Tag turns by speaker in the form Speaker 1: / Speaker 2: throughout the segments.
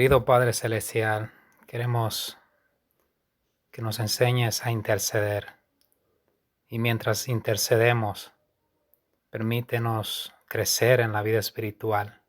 Speaker 1: Querido Padre Celestial, queremos que nos enseñes a interceder. Y mientras intercedemos, permítenos crecer en la vida espiritual,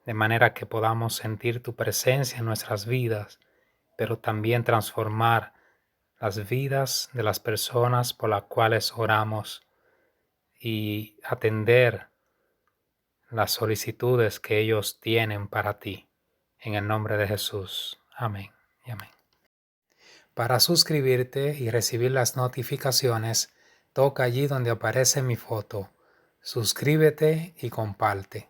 Speaker 1: de manera que podamos sentir tu presencia en nuestras vidas, pero también transformar las vidas de las personas por las cuales oramos y atender las solicitudes que ellos tienen para ti. En el nombre de Jesús. Amén y amén. Para suscribirte y recibir las notificaciones, toca allí donde aparece mi foto. Suscríbete y comparte.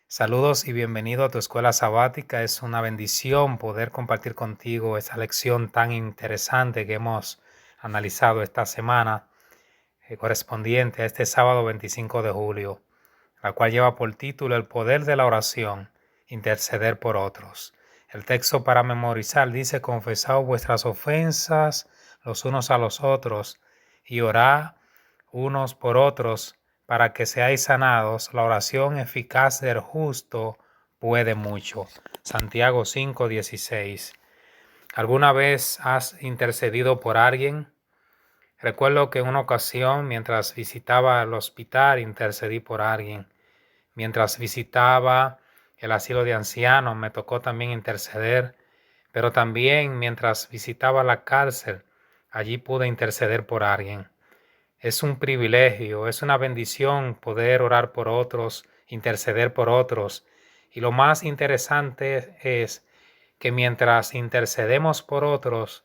Speaker 1: Saludos y bienvenido a tu escuela sabática. Es una bendición poder compartir contigo esta lección tan interesante que hemos analizado esta semana, correspondiente a este sábado 25 de julio, la cual lleva por título El poder de la oración, interceder por otros. El texto para memorizar dice: confesad vuestras ofensas los unos a los otros y orad unos por otros para que seáis sanados. La oración eficaz del justo puede mucho. Santiago 5:16. ¿Alguna vez has intercedido por alguien? Recuerdo que en una ocasión, mientras visitaba el hospital, intercedí por alguien. Mientras visitaba el asilo de ancianos, me tocó también interceder, pero también mientras visitaba la cárcel, allí pude interceder por alguien. Es un privilegio, es una bendición poder orar por otros, interceder por otros. Y lo más interesante es que mientras intercedemos por otros,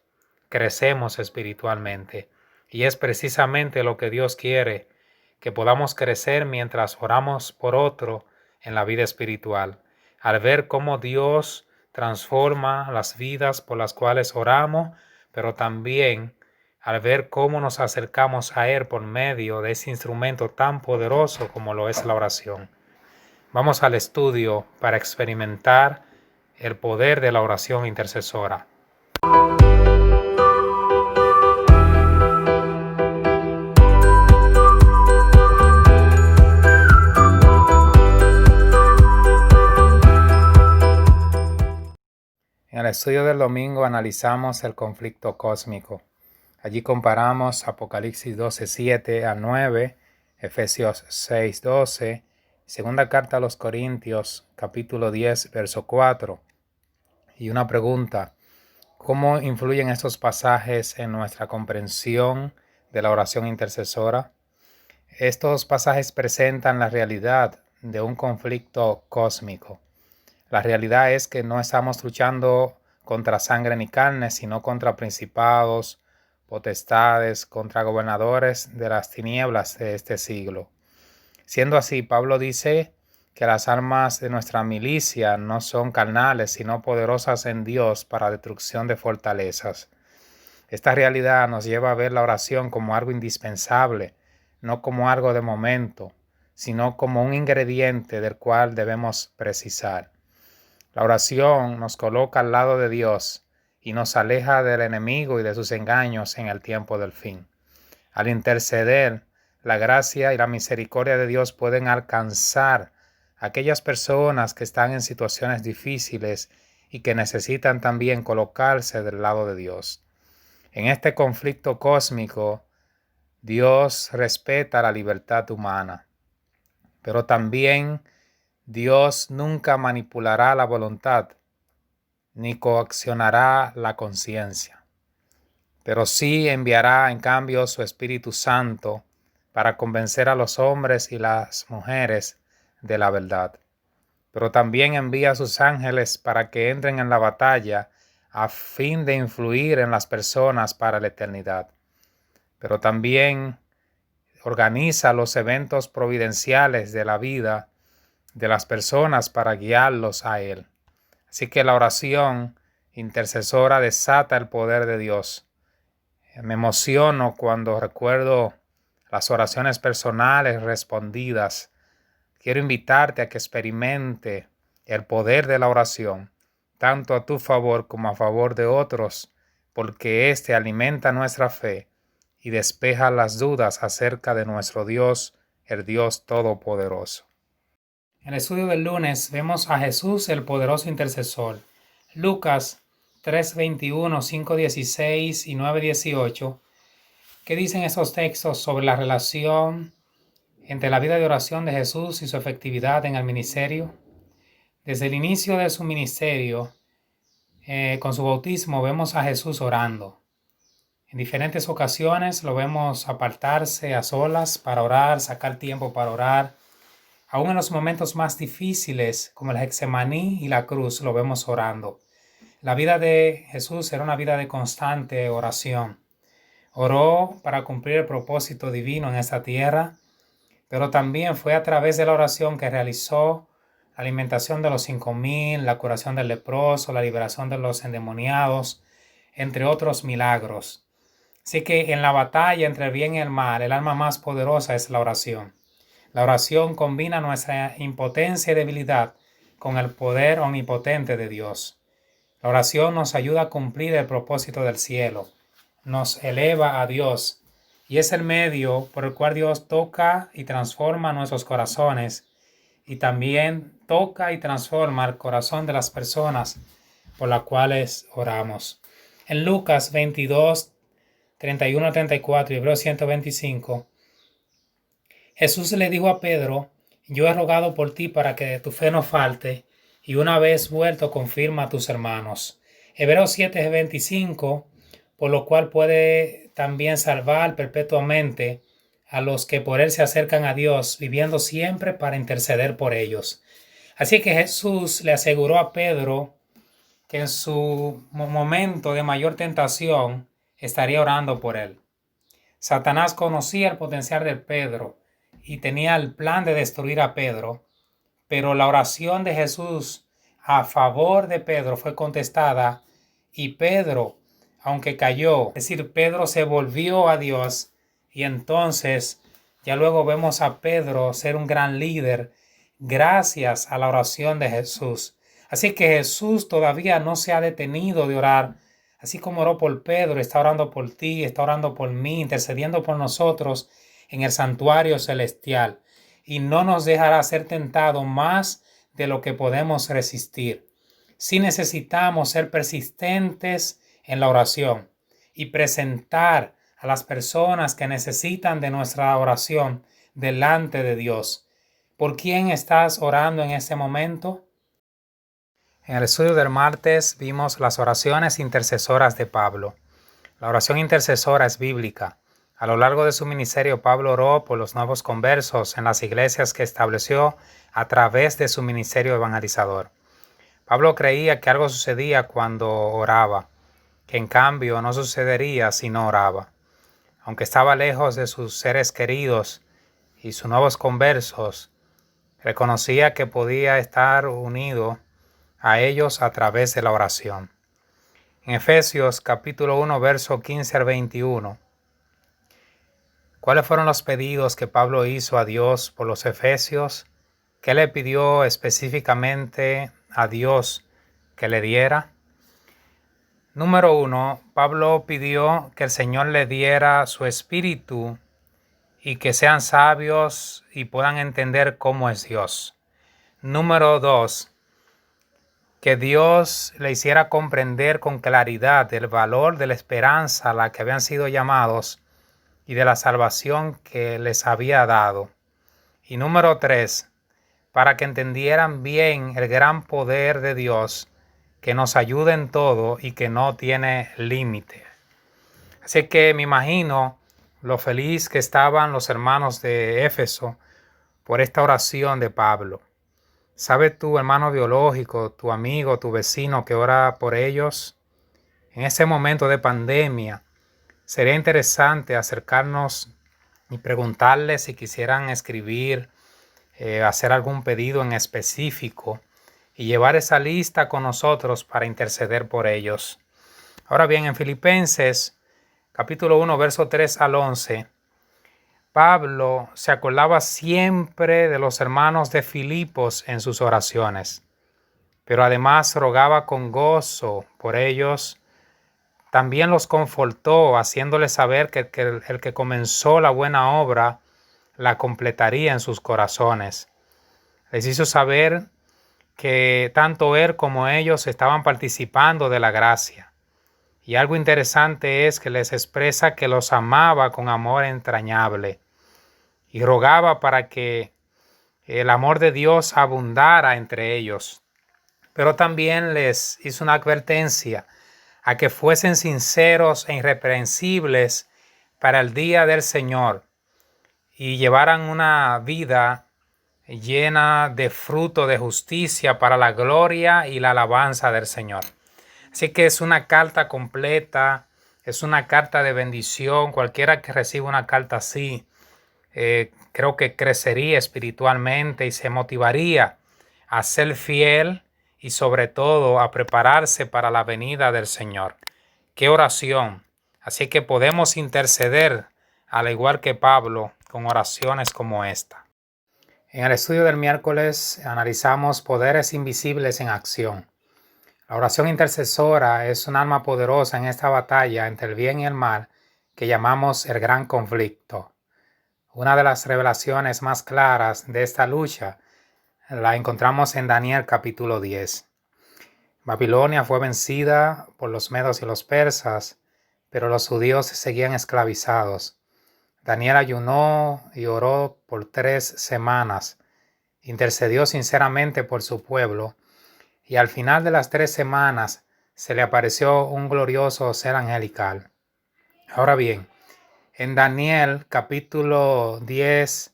Speaker 1: crecemos espiritualmente. Y es precisamente lo que Dios quiere, que podamos crecer mientras oramos por otro en la vida espiritual. Al ver cómo Dios transforma las vidas por las cuales oramos, pero también al ver cómo nos acercamos a Él por medio de ese instrumento tan poderoso como lo es la oración. Vamos al estudio para experimentar el poder de la oración intercesora. En el estudio del domingo analizamos el conflicto cósmico. Allí comparamos Apocalipsis 12:7 al 9, Efesios 6:12, segunda carta a los Corintios, capítulo 10, verso 4. Y una pregunta: ¿cómo influyen estos pasajes en nuestra comprensión de la oración intercesora? Estos pasajes presentan la realidad de un conflicto cósmico. La realidad es que no estamos luchando contra sangre ni carne, sino contra principados, potestades, contra gobernadores de las tinieblas de este siglo. Siendo así, Pablo dice que las armas de nuestra milicia no son carnales, sino poderosas en Dios para destrucción de fortalezas. Esta realidad nos lleva a ver la oración como algo indispensable, no como algo de momento, sino como un ingrediente del cual debemos precisar. La oración nos coloca al lado de Dios y nos aleja del enemigo y de sus engaños en el tiempo del fin. Al interceder, la gracia y la misericordia de Dios pueden alcanzar a aquellas personas que están en situaciones difíciles y que necesitan también colocarse del lado de Dios. En este conflicto cósmico, Dios respeta la libertad humana, pero también Dios nunca manipulará la voluntad ni coaccionará la conciencia, pero sí enviará en cambio su Espíritu Santo para convencer a los hombres y las mujeres de la verdad. Pero también envía a sus ángeles para que entren en la batalla a fin de influir en las personas para la eternidad. Pero también organiza los eventos providenciales de la vida de las personas para guiarlos a Él. Así que la oración intercesora desata el poder de Dios. Me emociono cuando recuerdo las oraciones personales respondidas. Quiero invitarte a que experimente el poder de la oración, tanto a tu favor como a favor de otros, porque éste alimenta nuestra fe y despeja las dudas acerca de nuestro Dios, el Dios Todopoderoso. En el estudio del lunes vemos a Jesús, el poderoso intercesor. Lucas 3:21, 5:16 y 9:18. ¿Qué dicen esos textos sobre la relación entre la vida de oración de Jesús y su efectividad en el ministerio? Desde el inicio de su ministerio, con su bautismo, vemos a Jesús orando. En diferentes ocasiones lo vemos apartarse a solas para orar, sacar tiempo para orar. Aún en los momentos más difíciles, como el Getsemaní y la cruz, lo vemos orando. La vida de Jesús era una vida de constante oración. Oró para cumplir el propósito divino en esta tierra, pero también fue a través de la oración que realizó la alimentación de los 5,000, la curación del leproso, la liberación de los endemoniados, entre otros milagros. Así que en la batalla entre el bien y el mal, el arma más poderosa es la oración. La oración combina nuestra impotencia y debilidad con el poder omnipotente de Dios. La oración nos ayuda a cumplir el propósito del cielo, nos eleva a Dios y es el medio por el cual Dios toca y transforma nuestros corazones y también toca y transforma el corazón de las personas por las cuales oramos. En Lucas 22, 31 34 y Hebreos 125, Jesús le dijo a Pedro: yo he rogado por ti para que tu fe no falte, y una vez vuelto confirma a tus hermanos. Hebreos 7:25, por lo cual puede también salvar perpetuamente a los que por él se acercan a Dios, viviendo siempre para interceder por ellos. Así que Jesús le aseguró a Pedro que en su momento de mayor tentación estaría orando por él. Satanás conocía el potencial de Pedro y tenía el plan de destruir a Pedro, pero la oración de Jesús a favor de Pedro fue contestada y Pedro, aunque cayó, es decir, Pedro se volvió a Dios y entonces ya luego vemos a Pedro ser un gran líder gracias a la oración de Jesús. Así que Jesús todavía no se ha detenido de orar. Así como oró por Pedro, está orando por ti, está orando por mí, intercediendo por nosotros en el santuario celestial. Y no nos dejará ser tentados más de lo que podemos resistir. Sí necesitamos ser persistentes en la oración y presentar a las personas que necesitan de nuestra oración delante de Dios. ¿Por quién estás orando en este momento? En el estudio del martes vimos las oraciones intercesoras de Pablo. La oración intercesora es bíblica. A lo largo de su ministerio, Pablo oró por los nuevos conversos en las iglesias que estableció a través de su ministerio evangelizador. Pablo creía que algo sucedía cuando oraba, que en cambio no sucedería si no oraba. Aunque estaba lejos de sus seres queridos y sus nuevos conversos, reconocía que podía estar unido a ellos a través de la oración. En Efesios capítulo 1, verso 15 al 21, ¿cuáles fueron los pedidos que Pablo hizo a Dios por los efesios? ¿Qué le pidió específicamente a Dios que le diera? Número 1, Pablo pidió que el Señor le diera su espíritu y que sean sabios y puedan entender cómo es Dios. Número 2, que Dios le hiciera comprender con claridad el valor de la esperanza a la que habían sido llamados y de la salvación que les había dado. Y número 3, para que entendieran bien el gran poder de Dios que nos ayuda en todo y que no tiene límite. Así que me imagino lo feliz que estaban los hermanos de Éfeso por esta oración de Pablo. ¿Sabe tu hermano biológico, tu amigo, tu vecino que ora por ellos? En este momento de pandemia, sería interesante acercarnos y preguntarles si quisieran escribir, hacer algún pedido en específico y llevar esa lista con nosotros para interceder por ellos. Ahora bien, en Filipenses, capítulo 1, verso 3 al 11, Pablo se acordaba siempre de los hermanos de Filipos en sus oraciones, pero además rogaba con gozo por ellos. También los confortó, haciéndoles saber que el que comenzó la buena obra la completaría en sus corazones. Les hizo saber que tanto él como ellos estaban participando de la gracia. Y algo interesante es que les expresa que los amaba con amor entrañable y rogaba para que el amor de Dios abundara entre ellos. Pero también les hizo una advertencia a que fuesen sinceros e irreprensibles para el día del Señor y llevaran una vida llena de fruto de justicia para la gloria y la alabanza del Señor. Así que es una carta completa, es una carta de bendición. Cualquiera que reciba una carta así, creo que crecería espiritualmente y se motivaría a ser fiel y sobre todo a prepararse para la venida del Señor. ¡Qué oración! Así que podemos interceder, al igual que Pablo, con oraciones como esta. En el estudio del miércoles analizamos poderes invisibles en acción. La oración intercesora es un arma poderosa en esta batalla entre el bien y el mal que llamamos el gran conflicto. Una de las revelaciones más claras de esta lucha la encontramos en Daniel capítulo 10. Babilonia fue vencida por los medos y los persas, pero los judíos seguían esclavizados. Daniel ayunó y oró por 3 semanas, intercedió sinceramente por su pueblo, y al final de las 3 semanas se le apareció un glorioso ser angelical. Ahora bien, en Daniel capítulo 10,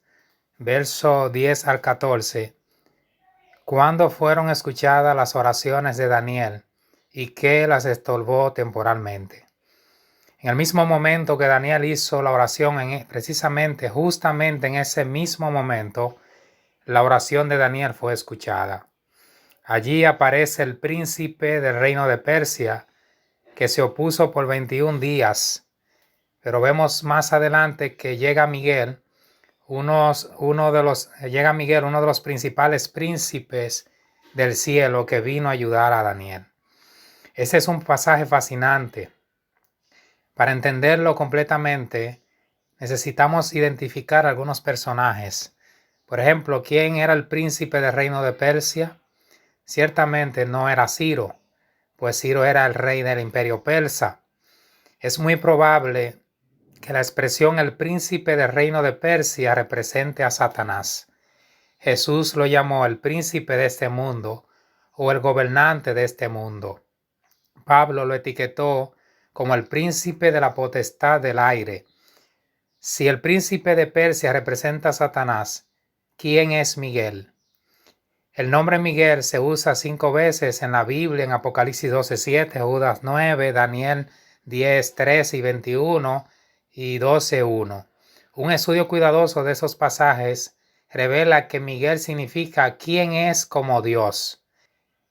Speaker 1: verso 10 al 14, ¿cuándo fueron escuchadas las oraciones de Daniel y qué las estorbó temporalmente? En el mismo momento que Daniel hizo la oración, justamente en ese mismo momento, la oración de Daniel fue escuchada. Allí aparece el príncipe del reino de Persia, que se opuso por 21 días. Pero vemos más adelante que llega Miguel, uno de los principales príncipes del cielo que vino a ayudar a Daniel. Ese es un pasaje fascinante. Para entenderlo completamente, necesitamos identificar algunos personajes. Por ejemplo, ¿quién era el príncipe del reino de Persia? Ciertamente no era Ciro, pues Ciro era el rey del imperio persa. Es muy probable que la expresión el príncipe del reino de Persia represente a Satanás. Jesús lo llamó el príncipe de este mundo o el gobernante de este mundo. Pablo lo etiquetó como el príncipe de la potestad del aire. Si el príncipe de Persia representa a Satanás, ¿quién es Miguel? El nombre Miguel se usa 5 veces en la Biblia, en Apocalipsis 12:7, Judas 9, Daniel 10, 13 y 21 y 12:1. Un estudio cuidadoso de esos pasajes revela que Miguel significa ¿quién es como Dios?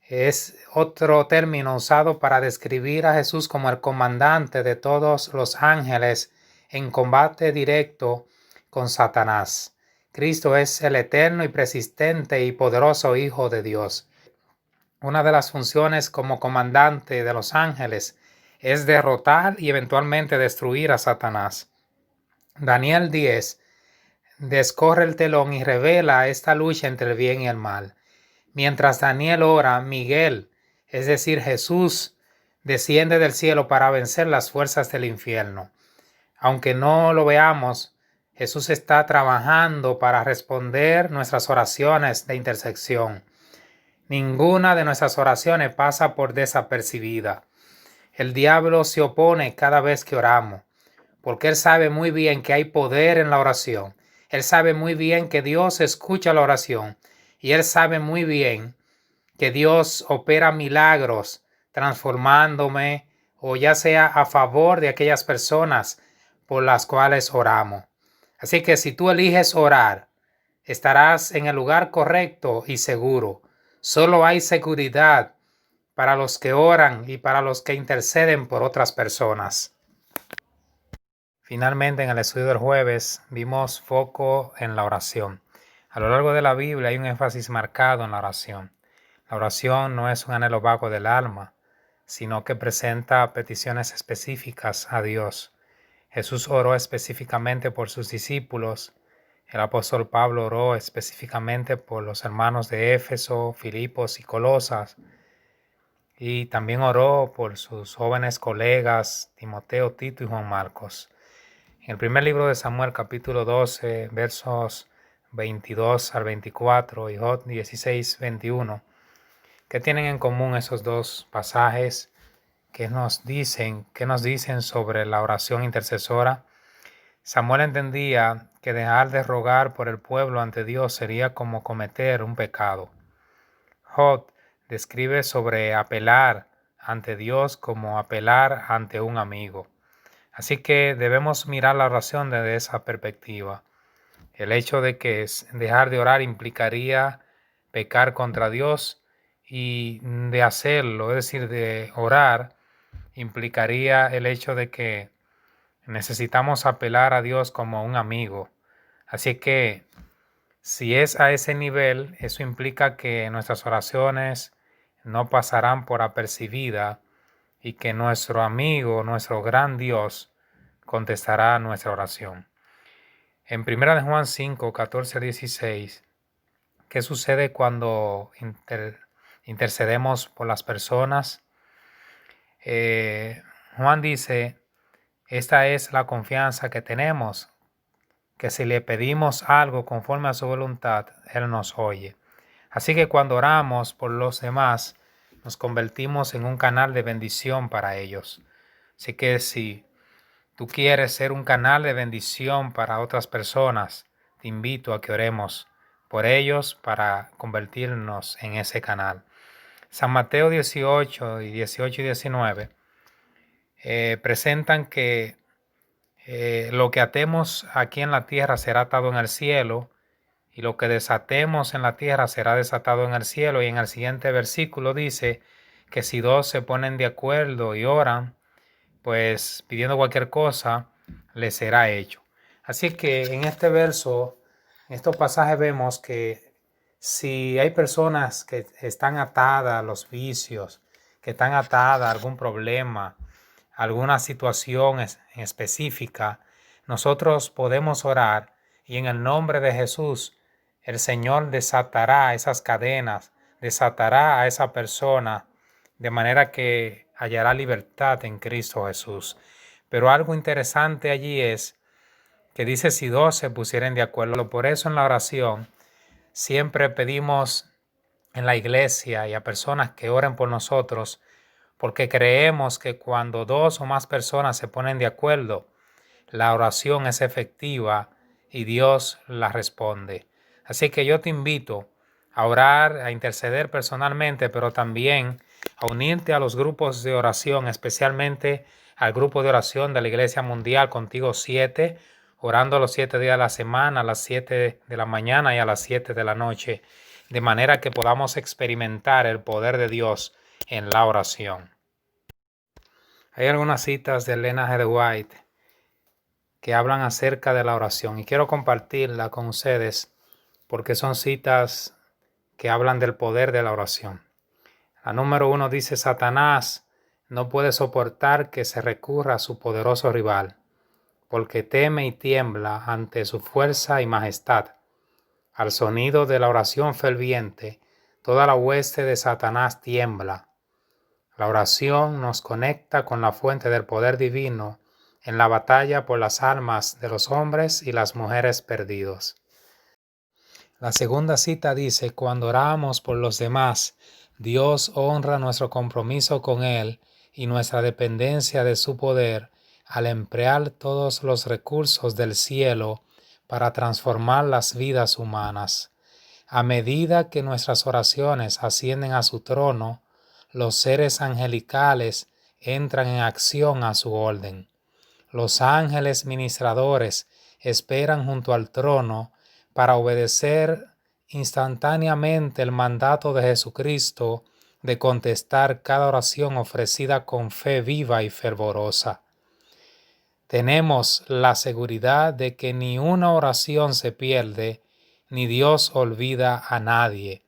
Speaker 1: Es otro término usado para describir a Jesús como el comandante de todos los ángeles en combate directo con Satanás. Cristo es el eterno y persistente y poderoso Hijo de Dios. Una de las funciones como comandante de los ángeles es derrotar y eventualmente destruir a Satanás. Daniel 10 descorre el telón y revela esta lucha entre el bien y el mal. Mientras Daniel ora, Miguel, es decir, Jesús, desciende del cielo para vencer las fuerzas del infierno. Aunque no lo veamos, Jesús está trabajando para responder nuestras oraciones de intercesión. Ninguna de nuestras oraciones pasa por desapercibida. El diablo se opone cada vez que oramos, porque él sabe muy bien que hay poder en la oración. Él sabe muy bien que Dios escucha la oración y él sabe muy bien que Dios opera milagros transformándome o ya sea a favor de aquellas personas por las cuales oramos. Así que si tú eliges orar, estarás en el lugar correcto y seguro. Solo hay seguridad para los que oran y para los que interceden por otras personas. Finalmente, en el estudio del jueves vimos foco en la oración. A lo largo de la Biblia hay un énfasis marcado en la oración. La oración no es un anhelo vago del alma, sino que presenta peticiones específicas a Dios. Jesús oró específicamente por sus discípulos El apóstol Pablo oró específicamente por los hermanos de Éfeso, Filipos y Colosas, y también oró por sus jóvenes colegas Timoteo, Tito y Juan Marcos. En el primer libro de Samuel, capítulo 12, versos 22 al 24 y Job 16, 21, ¿qué tienen en común esos dos pasajes? ¿Qué nos dicen sobre la oración intercesora? Samuel entendía que dejar de rogar por el pueblo ante Dios sería como cometer un pecado. Job describe sobre apelar ante Dios como apelar ante un amigo. Así que debemos mirar la oración desde esa perspectiva. El hecho de que dejar de orar implicaría pecar contra Dios, y de hacerlo, es decir, de orar, implicaría el hecho de que necesitamos apelar a Dios como un amigo. Así que si es a ese nivel, eso implica que nuestras oraciones no pasarán por apercibida y que nuestro amigo, nuestro gran Dios, contestará nuestra oración. En 1 de Juan 5, 14 al 16, ¿qué sucede cuando intercedemos por las personas? Juan dice, esta es la confianza que tenemos, que si le pedimos algo conforme a su voluntad, Él nos oye. Así que cuando oramos por los demás, nos convertimos en un canal de bendición para ellos. Así que si tú quieres ser un canal de bendición para otras personas, te invito a que oremos por ellos para convertirnos en ese canal. San Mateo 18 y 19 presentan que lo que atemos aquí en la tierra será atado en el cielo, y lo que desatemos en la tierra será desatado en el cielo. Y en el siguiente versículo dice que si dos se ponen de acuerdo y oran, pues pidiendo cualquier cosa, les será hecho. Así que en este verso, en estos pasajes vemos que si hay personas que están atadas a los vicios, que están atadas a algún problema, alguna situación específica, nosotros podemos orar y en el nombre de Jesús el Señor desatará esas cadenas, desatará a esa persona de manera que hallará libertad en Cristo Jesús. Pero algo interesante allí es que dice si dos se pusieren de acuerdo. Por eso en la oración siempre pedimos en la iglesia y a personas que oren por nosotros, porque creemos que cuando dos o más personas se ponen de acuerdo, la oración es efectiva y Dios la responde. Así que yo te invito a orar, a interceder personalmente, pero también a unirte a los grupos de oración, especialmente al grupo de oración de la Iglesia Mundial Contigo 7, orando los 7 días de la semana, a las 7 de la mañana y a las 7 de la noche, de manera que podamos experimentar el poder de Dios en la oración. Hay algunas citas de Elena G. White que hablan acerca de la oración y quiero compartirla con ustedes porque son citas que hablan del poder de la oración. La número 1 dice: Satanás no puede soportar que se recurra a su poderoso rival, porque teme y tiembla ante su fuerza y majestad. Al sonido de la oración ferviente, toda la hueste de Satanás tiembla. La oración nos conecta con la fuente del poder divino en la batalla por las almas de los hombres y las mujeres perdidos. La segunda cita dice: cuando oramos por los demás, Dios honra nuestro compromiso con Él y nuestra dependencia de su poder al emplear todos los recursos del cielo para transformar las vidas humanas. A medida que nuestras oraciones ascienden a su trono, los seres angelicales entran en acción a su orden. Los ángeles ministradores esperan junto al trono para obedecer instantáneamente el mandato de Jesucristo de contestar cada oración ofrecida con fe viva y fervorosa. Tenemos la seguridad de que ni una oración se pierde, ni Dios olvida a nadie.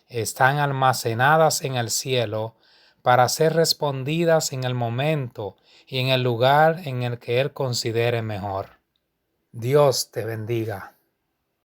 Speaker 1: Están almacenadas en el cielo para ser respondidas en el momento y en el lugar en el que Él considere mejor. Dios te bendiga.